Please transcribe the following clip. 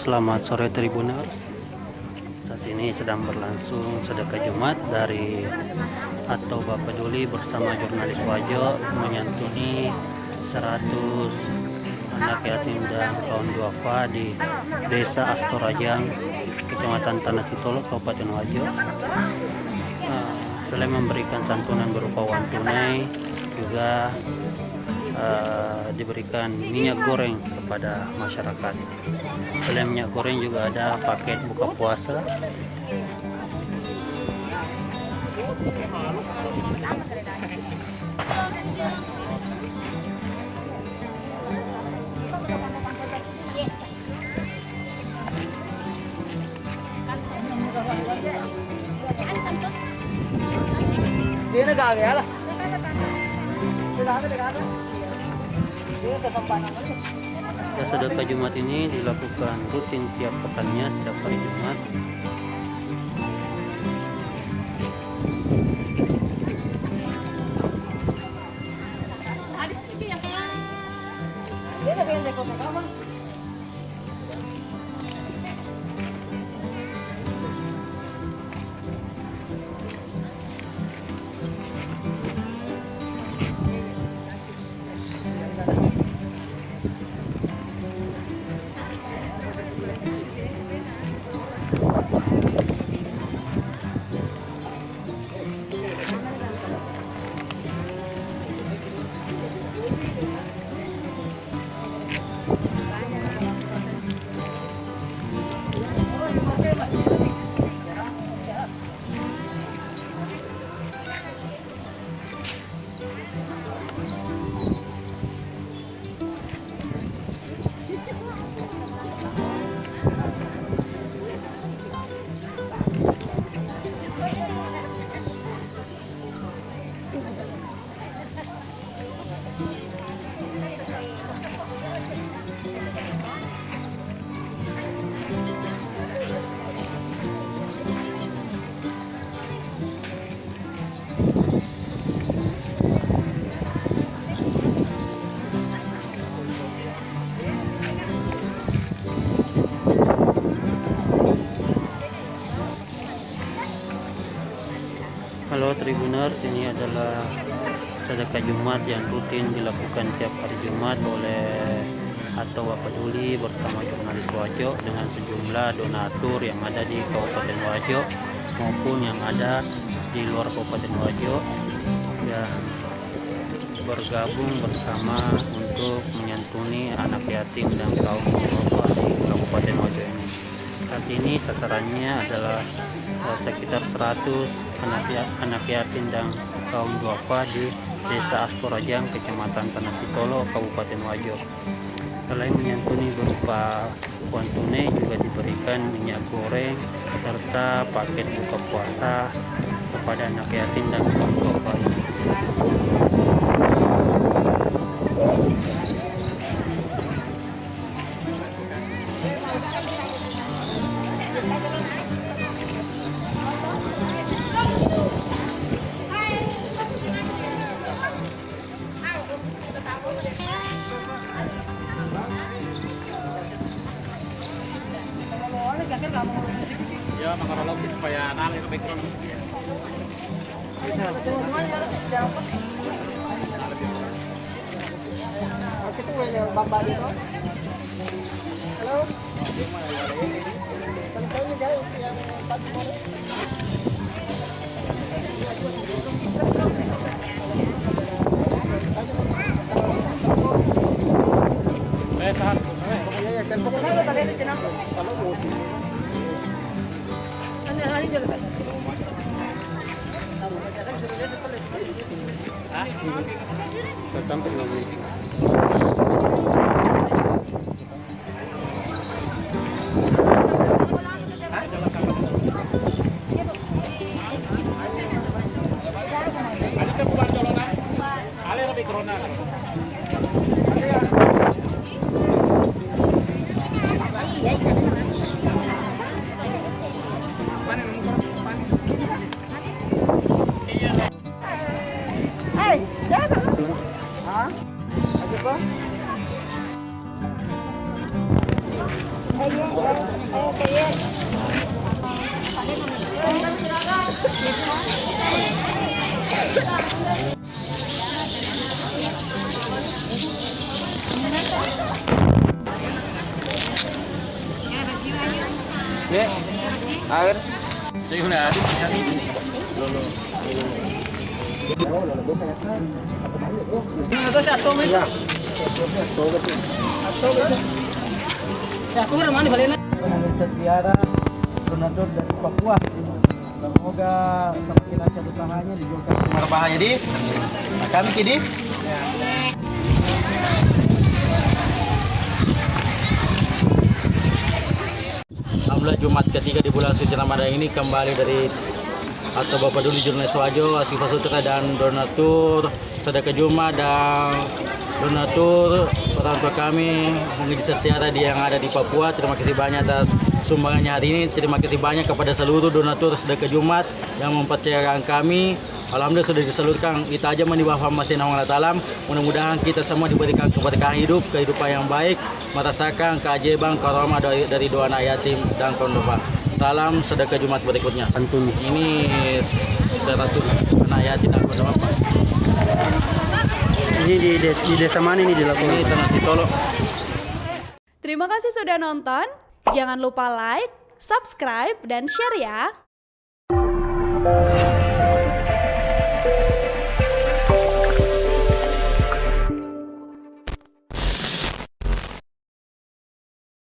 selamat sore Tribuners. Saat ini sedang berlangsung sedekah Jumat dari atau Bapak Peduli bersama jurnalis Wajo menyantuni 100 anak yatim dan kaum duafa di Desa Astorajang, Kecamatan Tanah Sitolo, Kabupaten Wajo. Selain memberikan santunan berupa uang tunai, juga diberikan minyak goreng kepada masyarakat. Selain minyak goreng juga ada paket buka puasa. Sedekah Jumat ini dilakukan rutin tiap pekannya setiap hari Jumat. Halo Tribuners, ini adalah sedekah Jumat yang rutin dilakukan tiap hari Jumat oleh atau Bapak Peduli bersama jurnalis Wajo dengan sejumlah donatur yang ada di Kabupaten Wajo maupun yang ada di luar Kabupaten Wajo yang bergabung bersama untuk menyantuni anak yatim dan kaum duafa di Kabupaten Wajo ini. Saat ini sasarannya adalah sekitar 100 anak yatim dan kaum duafa di Desa Astorajang, Kecamatan Tanah Sitolo, Kabupaten Wajo. Selain menyantuni berupa uang tunai, juga diberikan minyak goreng serta paket buka puasa kepada anak yatim dan kaum duafa ini. Ya, makarolog supaya nalir background. Kita boleh bamba dito. Halo. Selesai ni jauh yang passport. Tahan. Ya, kan pokoknya tadi itu kenapa? Kalau musim. Ano hari dito ka? Tertampil lagi. Ada bukan jolonan. Ale lebih corona. Hey, Air. Jadi udah ada hari ini. Ito siya, ato mo ito. Ya, aku mana balik na? Tiara, donatur dari Papua. Semoga semakin lancar usahanya dijauhkan dari mara bahaya di. Nah, kami kini. Alhamdulillah Jumat ketiga di bulan suci Ramadan ini kembali dari atau Bapak Duli Jurnalis Wajo, Asyifa Sutra dan donatur sedekah Jumat dan donatur orang tua kami Mengeji Setiara yang ada di Papua. Terima kasih banyak atas sumbangannya hari ini. Terima kasih banyak kepada seluruh donatur sedekah Jumat yang mempercayakan kami. Alhamdulillah sudah disalurkan kita aja di bawah masih Allah Ta'ala. Mudah-mudahan kita semua diberikan keberkahan hidup, kehidupan yang baik, merasakan keajaiban karomah dari doa anak yatim dan kawan dupa. Salam sedekah Jumat berikutnya. Pantun. Ini 100 anak yatim dan kawan dupa. Ini di desa mana ini dilakukan? Ini Tanah Sitolo. Terima kasih sudah nonton. Jangan lupa like, subscribe, dan share ya.